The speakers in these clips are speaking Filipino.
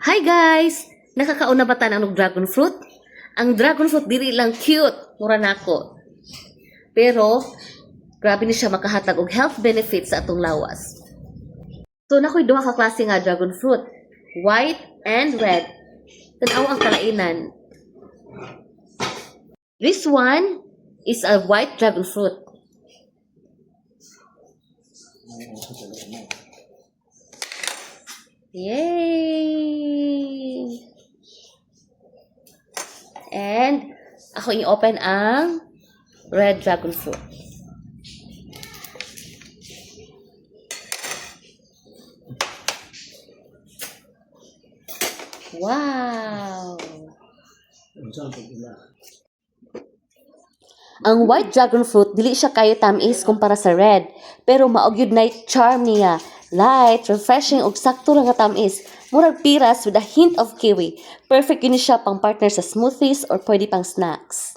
Hi guys! Nakakauna ba tayo ng dragon fruit? Ang dragon fruit dili lang cute, mura nako. Pero grabe ni siya makahatag og health benefits sa atong lawas. So nakoy duha ka klase nga dragon fruit, white and red. Tan-aw ang kalainan. This one is a white dragon fruit. Yay! And ako i-open ang red dragon fruit. Wow! Ang white dragon fruit, dili siya kayo tamis kumpara sa red. Pero maogyud na charm niya. Light, refreshing, ug sakto lang nga tamis. Murag piras with a hint of kiwi. Perfect yun siya pang partner sa smoothies or pwede pang snacks.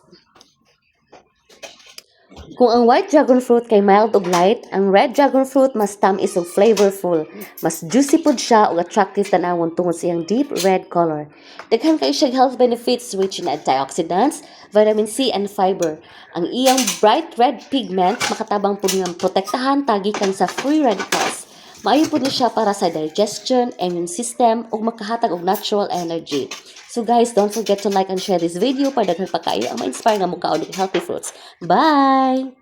Kung ang white dragon fruit kay mild ug light, ang red dragon fruit mas tamis ug flavorful. Mas juicy pud siya ug attractive tanawon tungod sa iyang deep red color. Daghan kay siya health benefits rich in antioxidants, vitamin C and fiber. Ang iyang bright red pigment makatabang pud nga protektahan tagikan sa free radicals. Maayo pud ni siya para sa digestion, immune system ug makahatag og natural energy. So guys, don't forget to like and share this video para daghan pa kayo ang ma-inspire nga mo kaon og healthy fruits. Bye!